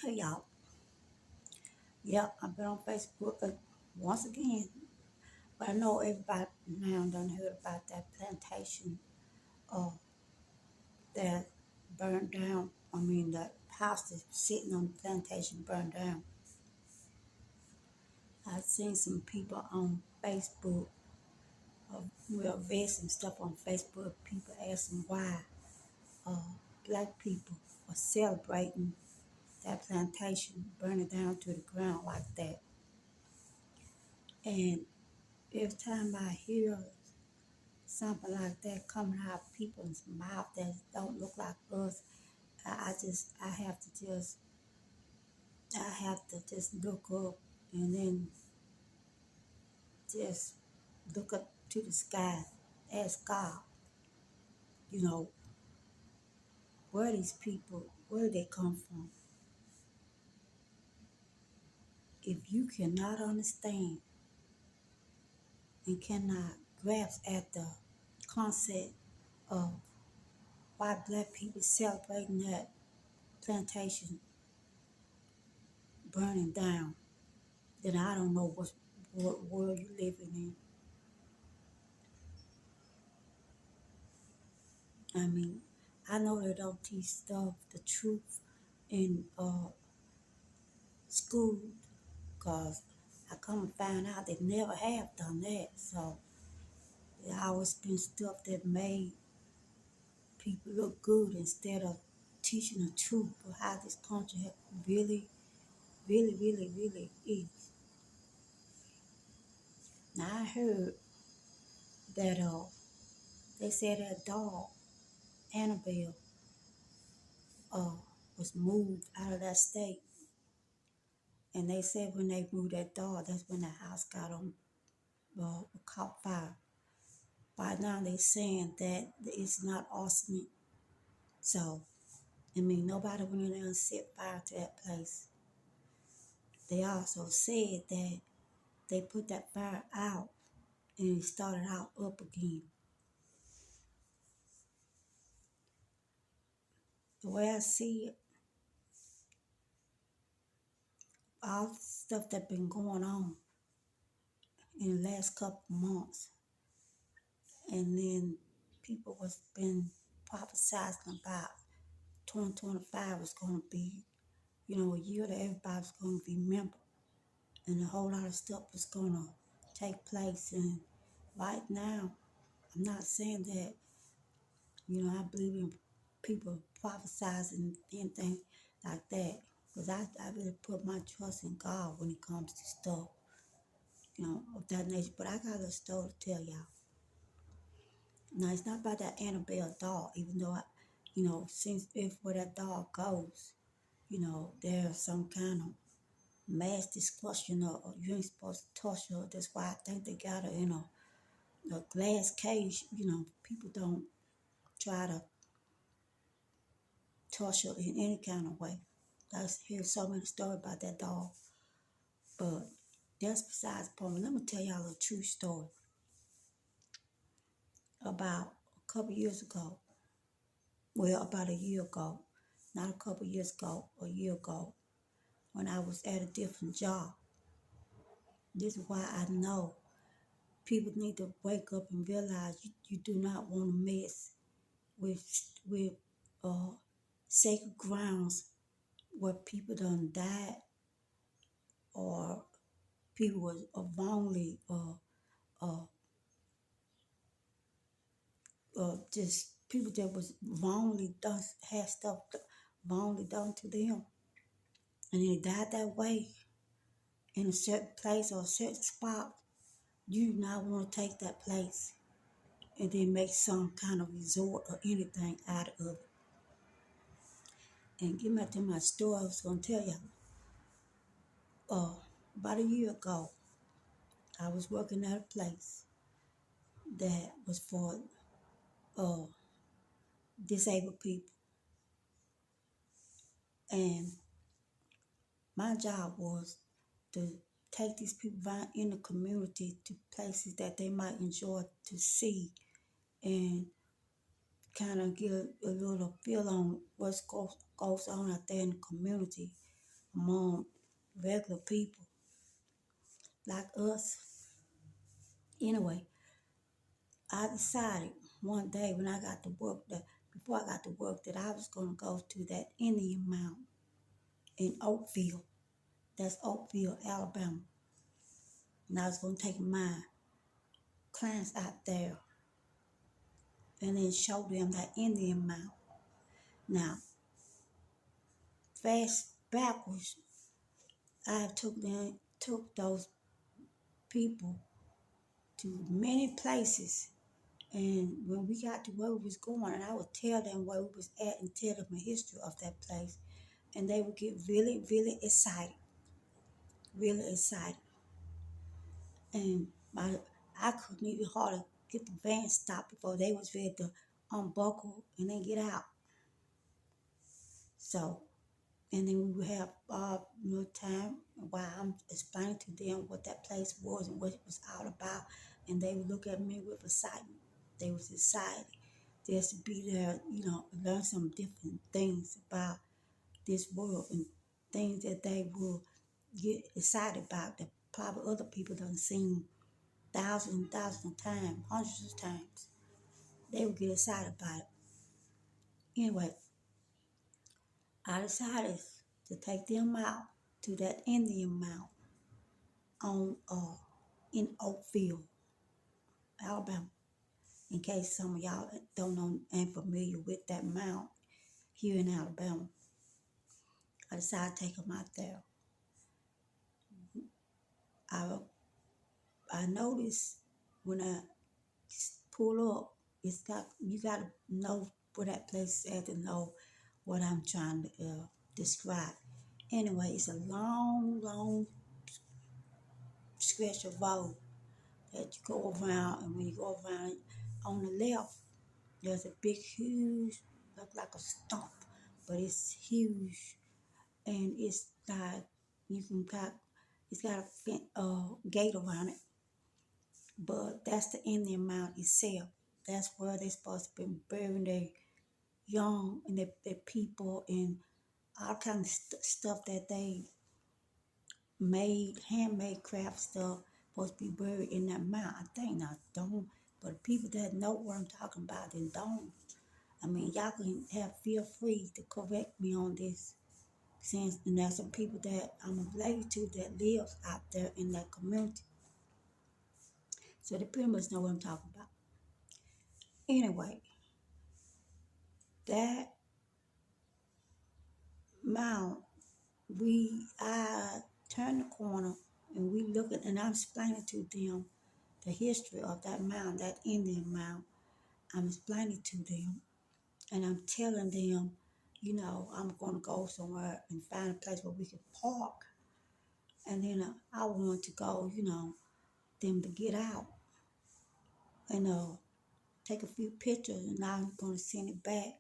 Hey y'all, yep, I've been on Facebook once again, but I know everybody now done heard about that plantation uh, that burned down. I mean, that house that's sitting on the plantation burned down. I've seen some people on Facebook, vests and stuff on Facebook, people asking why uh, black people are celebrating that plantation burning down to the ground like that. And every time I hear something like that coming out of people's mouth that don't look like us, I have to just look up and then just look up to the sky, ask God, you know, where these people, where they come from. If you cannot understand and cannot grasp at the concept of why black people celebrating that plantation burning down, then I don't know what world you living in. I mean, I know they don't teach stuff, the truth in school, because I come to find out they never have done that. So it always been stuff that made people look good instead of teaching the truth of how this country really, really is. Now I heard that they said that dog, Annabelle, uh, was moved out of that state. And they said when they moved that dog, that's when the house got on caught fire. By now they saying that it's not arsenic. So, I mean, nobody went in there and set fire to that place. They also said that they put that fire out and it started out up again. The way I see it, all the stuff that been going on in the last couple of months, and then people was been prophesizing about 2025 was going to be, a year that everybody's going to remember. And a whole lot of stuff is going to take place. And right now, I'm not saying that, I believe in people prophesizing anything like that. Because I really put my trust in God when it comes to stuff, of that nature. But I got a story to tell y'all. Now, it's not about that Annabelle doll, even though, since if where that doll goes, there's some kind of mass discussion or you ain't supposed to touch her. That's why I think they got her in a glass cage. People don't try to touch her in any kind of way. I hear so many stories about that dog. But that's besides the point. Let me tell y'all a true story. About a couple years ago, well, about a year ago, not a couple years ago, a year ago, when I was at a different job. This is why I know people need to wake up and realize you do not want to mess with uh, sacred grounds where people done died or people was wrongly just people that was wrongly done had stuff wrongly done to them and they died that way in a certain place or a certain spot. You do not want to take that place and then make some kind of resort or anything out of it. And get back to my story I was going to tell you. About a year ago, I was working at a place that was for uh, disabled people. And my job was to take these people out in the community to places that they might enjoy to see and kind of get a little feel on what goes on out there in the community among regular people like us. Anyway, I decided one day when I got to work that before I got to work that I was going to go to that Indian Mountain in Oakville. That's Oakville, Alabama. And I was going to take my clients out there and then show them that Indian Mountain. Now, fast backwards, I took those people to many places. And when we got to where we was going, and I would tell them where we was at and tell them the history of that place. And they would get really, really excited. And I couldn't even hardly get the van stopped before they was ready to unbuckle and then get out. So, and then we would have time while I'm explaining to them what that place was and what it was all about. And they would look at me with excitement. They was excited just to be there, learn some different things about this world and things that they will get excited about that probably other people done seen thousands and thousands of times, hundreds of times. They would get excited about it. Anyway, I decided to take them out to that Indian Mount on in Oakville, Alabama. In case some of y'all don't know ain't familiar with that mount here in Alabama, I decided to take them out there. I I noticed when I pull up, you gotta know where that place is at to know what I'm trying to describe. Anyway, it's a long, long stretch of road that you go around, and when you go around on the left, there's a big, huge, look like a stump, but it's huge, and it's like it's got a gate around it, but that's the Indian Mound itself. That's where they're supposed to be burying their young and their people and all kinds of stuff that they made, handmade craft stuff, supposed to be buried in that mound. I think not, don't. But people that know what I'm talking about and don't. I mean, y'all can feel free to correct me on this. Since and there's some people that I'm related to that lives out there in that community. So they pretty much know what I'm talking about. Anyway, that mound, I turned the corner and we looking and I'm explaining to them the history of that mound, that Indian mound. I'm explaining to them and I'm telling them, I'm going to go somewhere and find a place where we can park. And then I want to go, them to get out and take a few pictures and I'm going to send it back.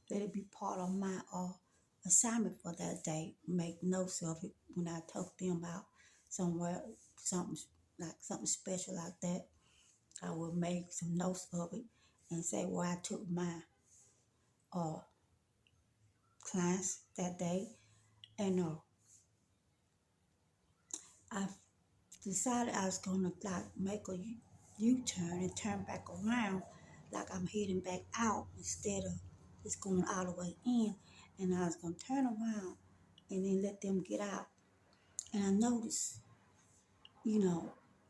Let it be part of my assignment for that day. Make notes of it when I talk to them about somewhere, something something special like that. I will make some notes of it and say where I took my uh, class that day. And I decided I was gonna make a U-turn and turn back around like I'm heading back out instead of just going all the way in. And I was gonna turn around and then let them get out. And I noticed,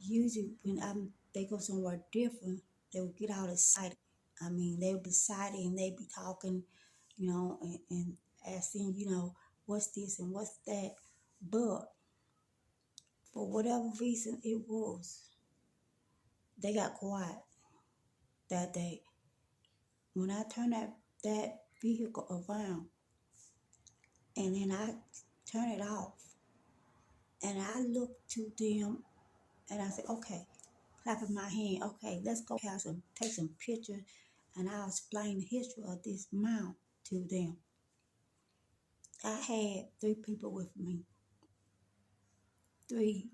usually when they go somewhere different, they would get out excited. I mean, they would be excited and they'd be talking, and asking, what's this and what's that. But for whatever reason it was, they got quiet that day. When I turned that vehicle around and then I turned it off and I looked to them and I said, okay, clapping my hand, okay, let's go take some pictures and I'll explain the history of this mount to them. I had 3 people with me, 3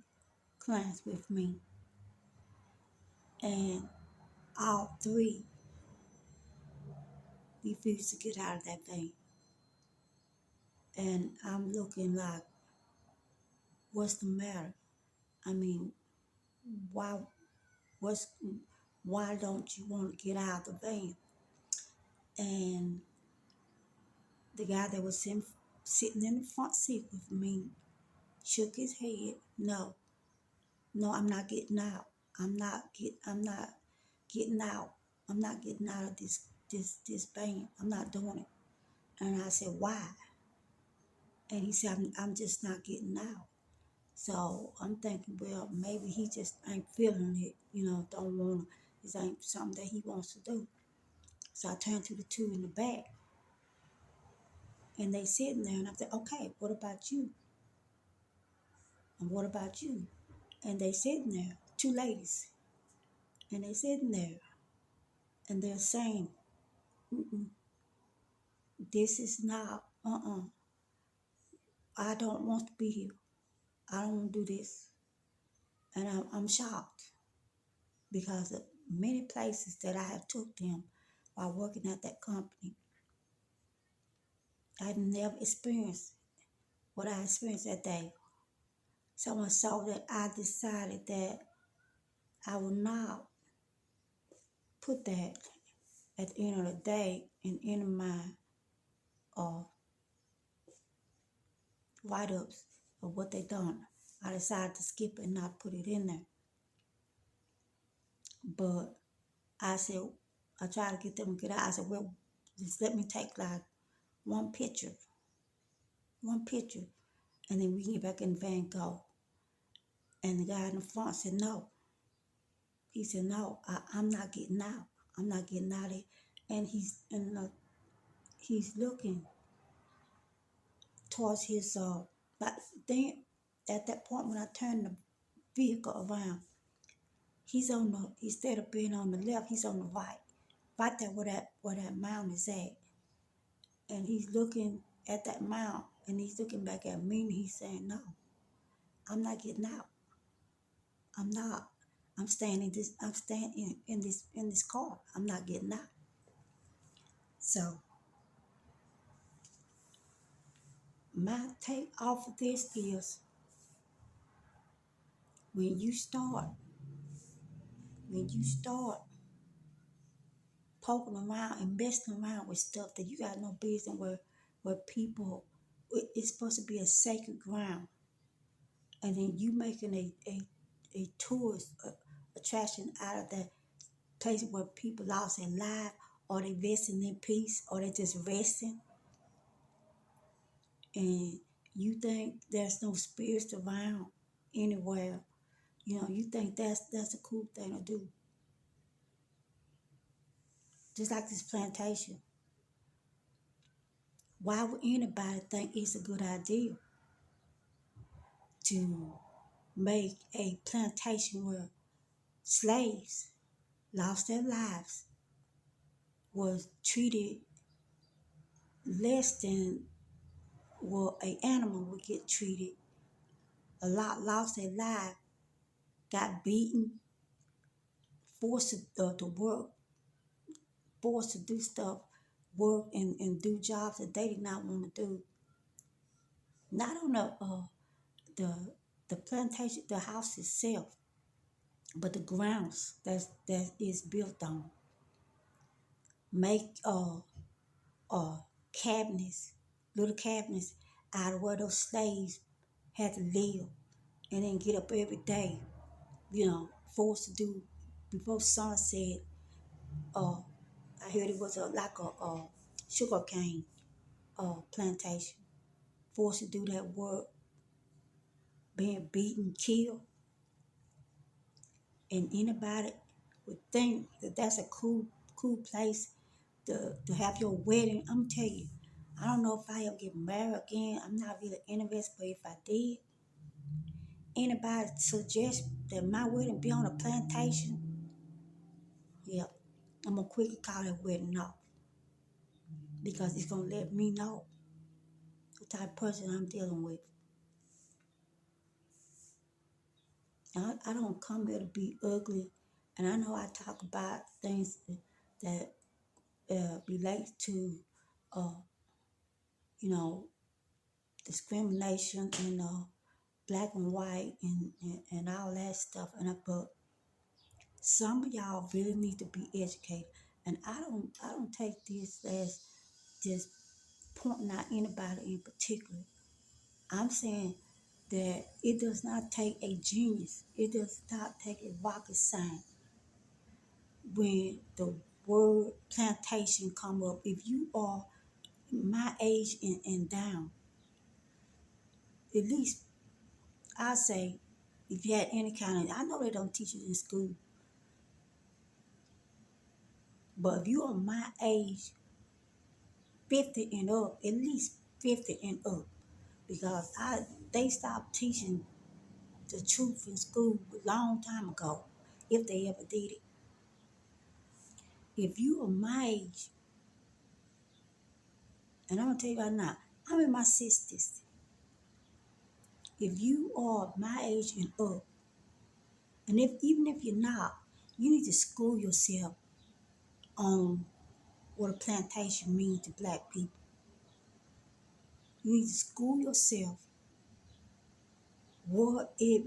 clients with me, and all 3 refused to get out of that thing. And I'm looking like, what's the matter? I mean, why what's why don't you want to get out of the van? And the guy that was sitting in the front seat with me shook his head. No, no, I'm not getting out. I'm not getting out. I'm not getting out of this van. I'm not doing it. And I said, why? And he said, I'm just not getting out. So I'm thinking, well, maybe he just ain't feeling it, don't want to. This ain't something that he wants to do. So I turned to the two in the back, and they sitting there, and I said, okay, what about you? And what about you? And they sitting there, two ladies, and they sitting there, and they're saying, mm-mm, this is not, I don't want to be here. I don't want to do this. And I'm shocked because of many places that I have took them while working at that company, I've never experienced what I experienced that day. So much so that I decided that I will not put that at the end of the day in any of my uh, write-ups of what they done. I decided to skip it and not put it in there. But I said, I tried to get them to get out. I said, well, just let me take like one picture, and then we can get back in the van and go. And the guy in the front said, no. He said, no, I'm not getting out. I'm not getting out of it. And he's looking towards his, but then at that point when I turned the vehicle around, instead of being on the left, he's on the right there where that mound is at. And he's looking at that mound, and he's looking back at me, and he's saying, no, I'm not getting out. I'm not. I'm staying in this car. I'm not getting out. So my take off of this is when you start poking around and messing around with stuff that you got no business where people, it's supposed to be a sacred ground, and then you making a tourist attraction out of that place where people lost their life, or they resting in peace, or they just resting, and you think there's no spirits around anywhere. You think that's a cool thing to do. Just like this plantation. Why would anybody think it's a good idea to make a plantation where slaves lost their lives, was treated less than what an animal would get treated? A lot lost their life, got beaten, forced to work, forced to do stuff, work and do jobs that they did not want to do. Not on the the plantation, the house itself, but the grounds that is built on. Make uh cabinets, little cabinets out of where those slaves had to live, and then get up every day, forced to do before sunset. Uh, I heard it was like a sugar cane plantation, forced to do that work, being beaten, killed, and anybody would think that that's a cool place to have your wedding. I'm tell you, I don't know if I ever get married again. I'm not really interested, but if I did, anybody suggest that my wedding be on a plantation, yeah, I'm gonna quickly call that wedding off, because it's gonna let me know the type of person I'm dealing with. I don't come here to be ugly, and I know I talk about things that relate to, uh, you know, discrimination and black and white and all that stuff. But some of y'all really need to be educated. And I don't take this as just pointing out anybody in particular. I'm saying that it does not take a genius. It does not take a rocket science when the word plantation come up. If you are my age and down, at least I say, if you had any kind of, I know they don't teach it in school, but if you are my age, 50 and up, at least 50 and up, because they stopped teaching the truth in school a long time ago, if they ever did it. If you are my age, and I'm gonna tell you right now, I'm in my 60s. If you are my age and up, and even if you're not, you need to school yourself on what a plantation means to black people. You need to school yourself what it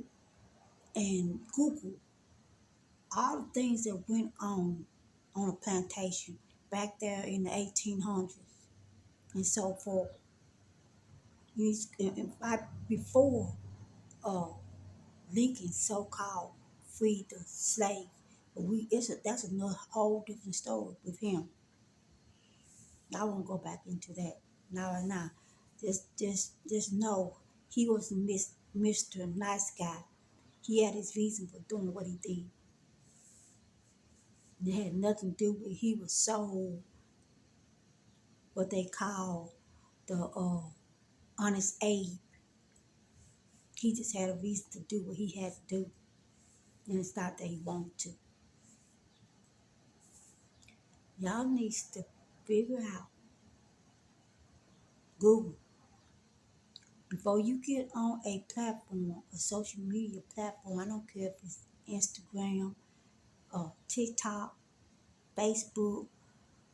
and Google all the things that went on a plantation back there in the 1800s and so forth. Before uh, Lincoln so-called freed the slave, but that's another whole different story with him. I won't go back into that now. Just know he was Mr. Nice Guy. He had his reason for doing what he did. It had nothing to do with he was so what they call the honest Abe. He just had a reason to do what he had to do, and it's not that he wanted to. Y'all needs to figure out Google before you get on a platform, a social media platform. I don't care if it's Instagram, TikTok, Facebook,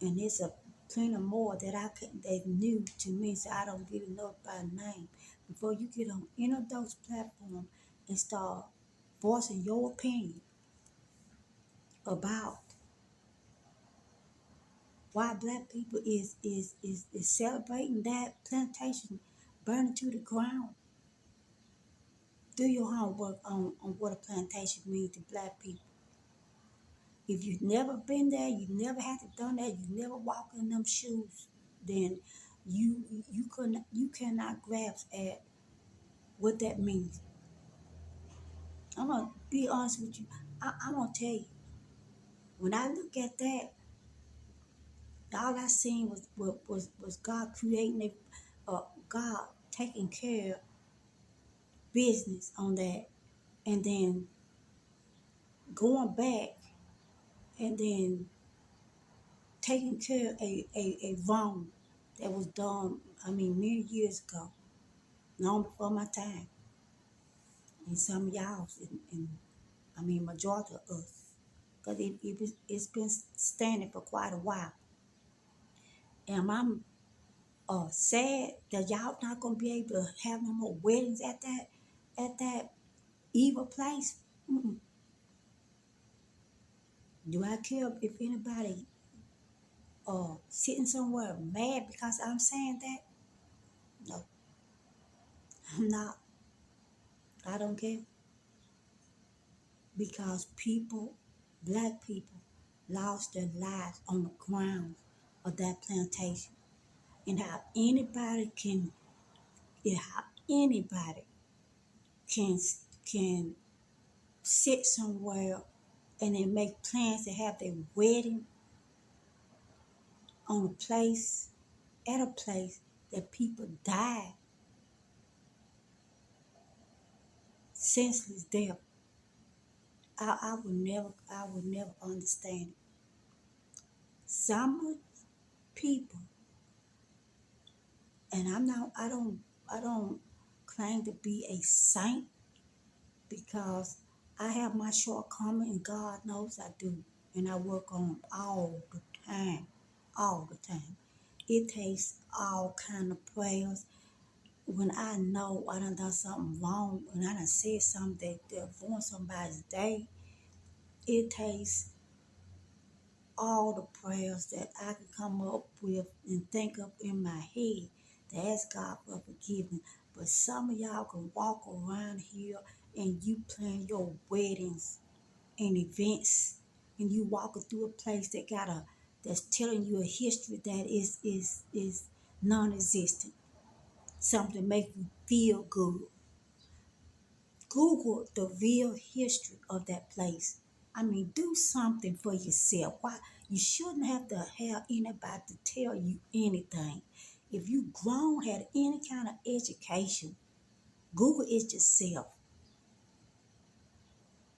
and there's a plenty more that that new to me, so I don't really know by name. Before you get on any of those platforms and start voicing your opinion about why black people is celebrating that plantation burning to the ground. Do your homework on what a plantation means to black people. If you've never been there, you never had to done that, you never walked in them shoes, then you cannot grasp at what that means. I'm gonna be honest with you. I'm gonna tell you, when I look at that, all I seen was God creating God taking care of business on that, and then going back and then taking care of a wrong that was done, I mean, many years ago, long before my time. And some of y'all, and I mean, majority of us, because it's been standing for quite a while. And I'm sad that y'all not gonna be able to have no more weddings at that evil place. Mm-mm. Do I care if anybody sitting somewhere mad because I'm saying that? No, I'm not. I don't care. Because people, black people, lost their lives on the grounds of that plantation. And how anybody can can sit somewhere and then make plans to have their wedding on a place, at a place that people died senseless death. I would never understand it. Some people, and I don't claim to be a saint because I have my shortcomings and God knows I do. And I work on them all the time. All the time. It takes all kind of prayers. when I know I done something wrong, when I done said something that ruined somebody's day, it takes all the prayers that I can come up with and think of in my head to ask God for forgiveness. But some of y'all can walk around here and you plan your weddings and events, and you walking through a place that got a that's telling you a history that is non-existent. Something to make you feel good. Google the real history of that place. I mean, do something for yourself. Why? You shouldn't have to have anybody to tell you anything. If you grown, had any kind of education, Google it yourself.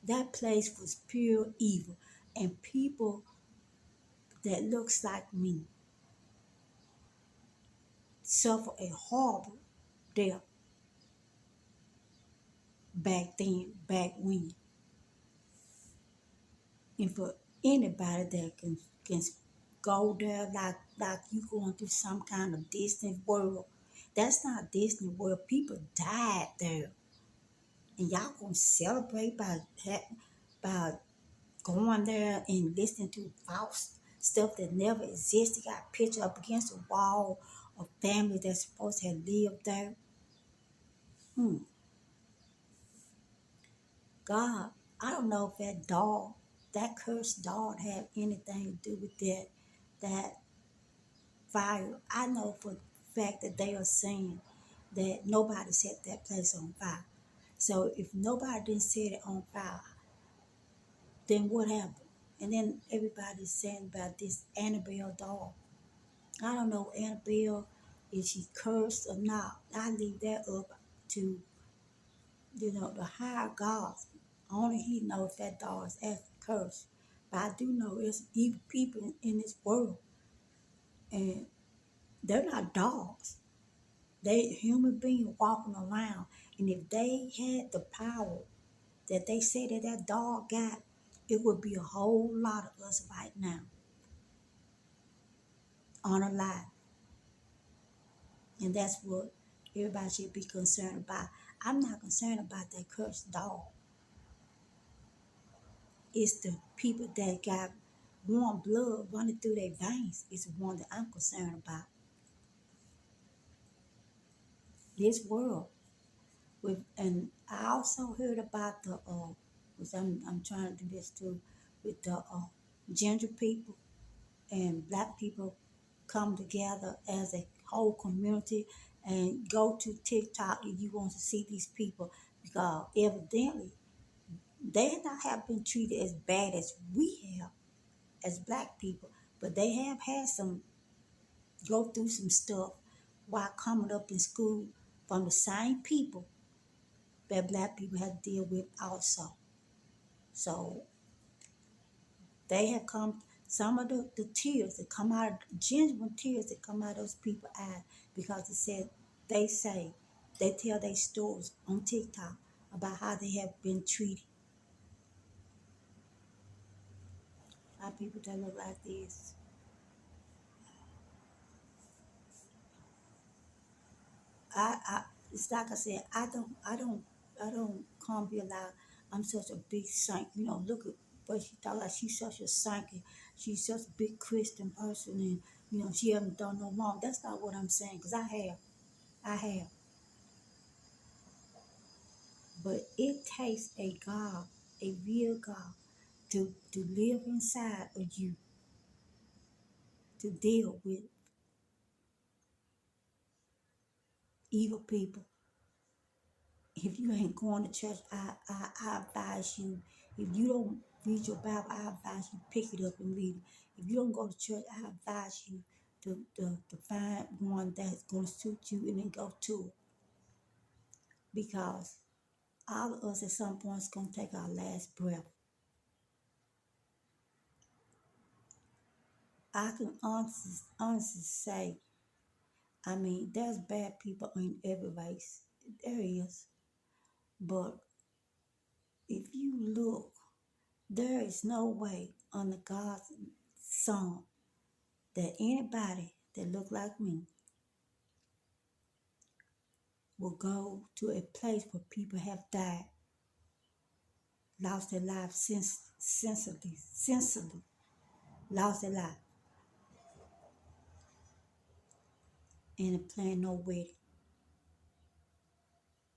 That place was pure evil. And people that looks like me suffer a horrible death back then, back when. And for anybody that can go there like you going through some kind of Disney world, that's not Disney world. People died there, and y'all gonna celebrate by going there and listening to false stuff that never existed. Got picture up against the wall of families that's supposed to have lived there. Hmm. God, I don't know if that dog, that cursed dog, had anything to do with that fire. I know for the fact that they are saying that nobody set that place on fire. So if nobody didn't set it on fire, then what happened? And then everybody's saying about this Annabelle doll. I don't know Annabelle, if she cursed or not. I leave that up to, the higher gods. Only he knows if that dog is actually cursed. But I do know there's evil people in this world, and they're not dogs. They human beings walking around, and if they had the power that they say that dog got, it would be a whole lot of us right now unalive, and that's what everybody should be concerned about. I'm not concerned about that cursed dog. It's the people that got warm blood running through their veins. It's the one that I'm concerned about. This world with, and I also heard about the which I'm trying to do this too, with the ginger people and black people come together as a whole community and go to TikTok if you want to see these people, because evidently they not have been treated as bad as we have as black people, but they have had some go through some stuff while coming up in school from the same people that black people have to deal with also. So they have come, some of the tears that come out, genuine tears that come out of those people's eyes, because they say, they tell their stories on TikTok about how they have been treated by people that look like this. It's like I said, I don't come here like I'm such a big saint. Look at what she thought like she's such a saint. She's such a big Christian person, and she haven't done no wrong. That's not what I'm saying, because I have. But it takes a God, a real God, to live inside of you to deal with evil people. If you ain't going to church, I advise you. If you don't read your Bible, I advise you pick it up and read it. If you don't go to church, I advise you to find one that's going to suit you and then go to it. Because all of us at some point is going to take our last breath. I can honestly say, I mean, there's bad people in every race. There is. But if you look, there is no way under God's sun that anybody that look like me will go to a place where people have died, lost their lives senselessly, lost their life, and plan no wedding,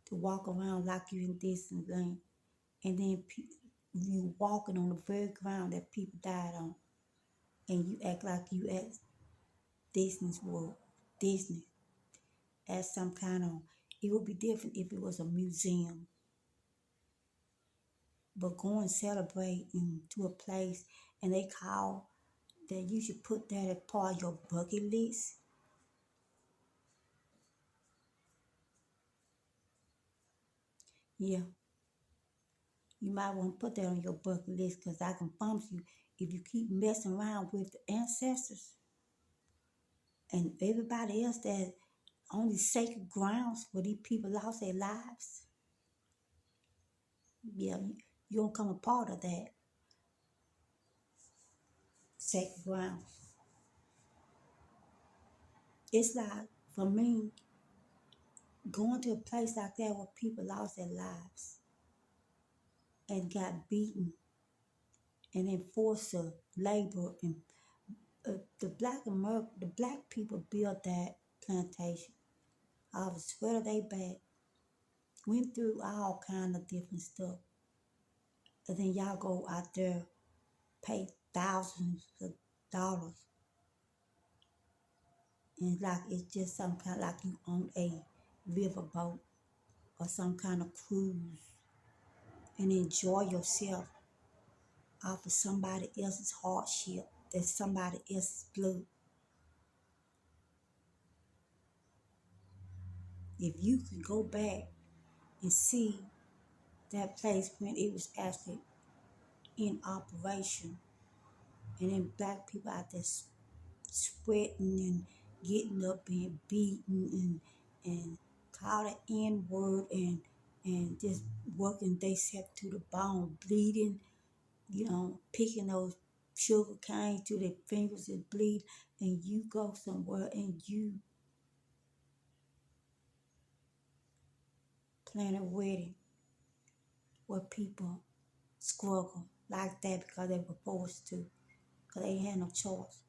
to walk around like you in Disneyland, and then you walking on the very ground that people died on, and you act like you at Disney's World, Disney, as some kind of. It would be different if it was a museum, but go and celebrate into a place, and they call that you should put that as part of your bucket list. Yeah, you might want to put that on your bucket list because I can promise you, if you keep messing around with the ancestors and everybody else that on these sacred grounds where these people lost their lives, yeah, you don't come a part of that sacred ground. It's like, for me, going to a place like that where people lost their lives and got beaten and enforced labor and the black people built that plantation. Out of the sweat of their back, went through all kind of different stuff. And then y'all go out there, pay thousands of dollars, and like it's just some kind, like you on a riverboat or some kind of cruise, and enjoy yourself off of somebody else's hardship, that's somebody else's blood. If you could go back and see that place when it was actually in operation, and then black people out there sweating and getting up, being beaten and called an N word and just working themselves to the bone, bleeding, picking those sugar cane to their fingers and bleed, and you go somewhere and you plan a wedding where people struggle like that because they were forced to, because they had no choice.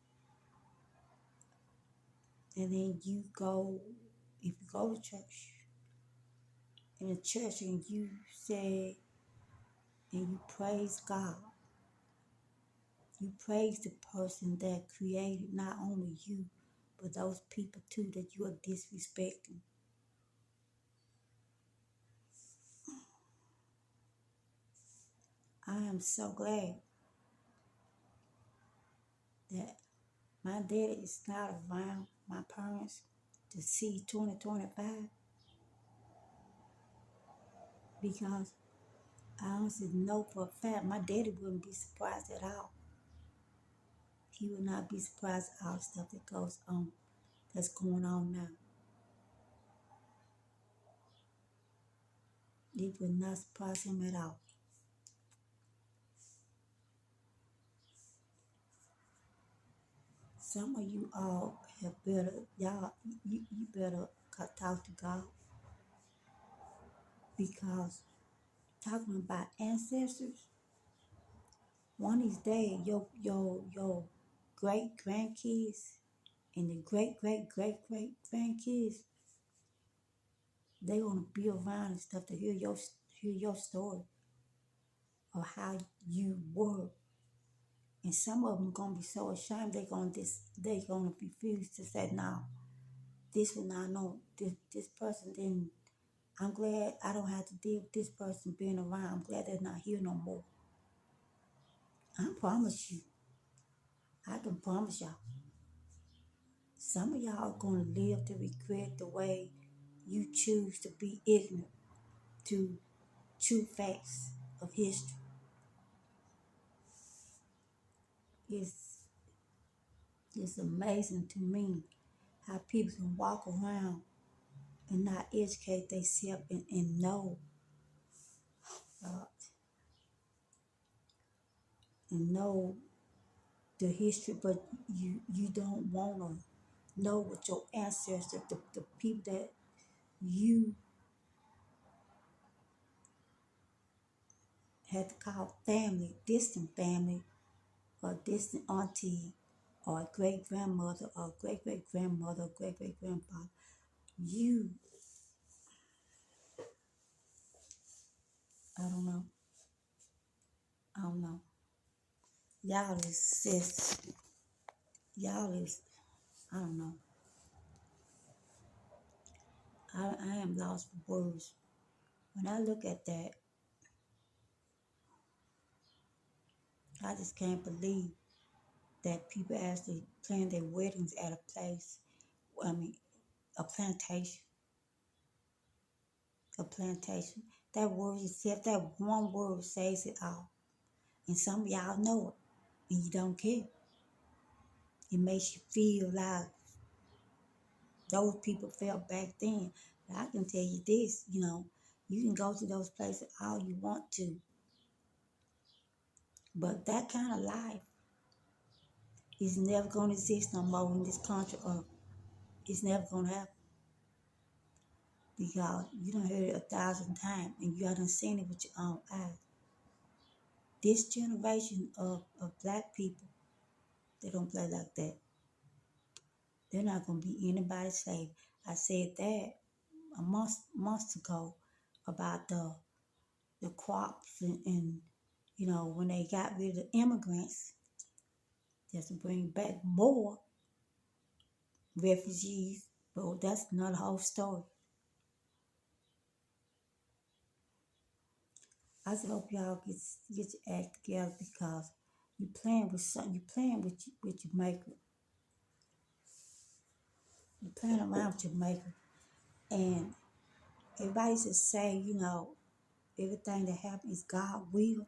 And then you go, if you go to church, in the church, and you say, and you praise God, you praise the person that created not only you, but those people too that you are disrespecting. I am so glad that my daddy is not around, my parents, to see 2025, because I honestly know for a fact my daddy wouldn't be surprised at all. He would not be surprised at all the stuff that goes on, that's going on now. It would not surprise him at all. Some of you all have better, you better talk to God, because talking about ancestors, one of these days, your great grandkids and the great grandkids, they gonna be around and stuff to hear your story of how you were, and some of them gonna be so ashamed they gonna refuse to say no. This one I know this person didn't. I'm glad I don't have to deal with this person being around. I'm glad they're not here no more. I promise you, I can promise y'all. Some of y'all are gonna live to regret the way you choose to be ignorant to true facts of history. It's it's amazing to me how people can walk around and not educate themselves and know uh, and know the history, but you don't want to know what your ancestors, the people that you had to call family, distant family, or distant auntie, or great grandmother, or great great grandmother, or great great grandfather. You, I don't know, I don't know. Y'all is just, y'all is, I don't know. I am lost for words. When I look at that, I just can't believe that people actually plan their weddings at a place, I mean, a plantation, a plantation. That word itself, that one word says it all. And some of y'all know it, and you don't care. It makes you feel like those people felt back then. But I can tell you this, you can go to those places all you want to, but that kind of life is never going to exist no more in this country, or it's never going to happen because you done heard it 1,000 times and you haven't seen it with your own eyes. This generation of black people, they don't play like that. They're not going to be anybody's slave. I said that a month ago about the crops and when they got rid of the immigrants, just to bring back more refugees. But that's another whole story. I just hope y'all get your act together because you playing with something. You playing with your maker. You playing around with your maker, and everybody just say everything that happens is God will.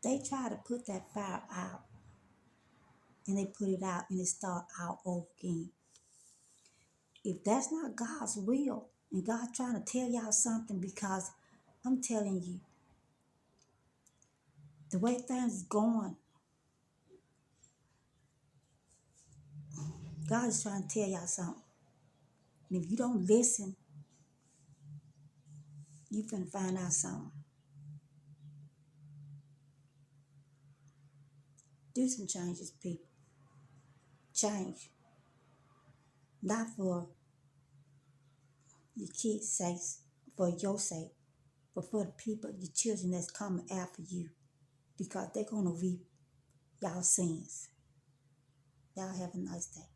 They try to put that fire out, and they put it out, and it start out over again. If that's not God's will, and God trying to tell y'all something, because I'm telling you, the way things is going, God is trying to tell y'all something. And if you don't listen, you finna find out something. Do some changes, people. Change. Not for your kids' sake, for your sake, but for the people, your children that's coming after you. Because they're gonna reap y'all sins. Y'all have a nice day.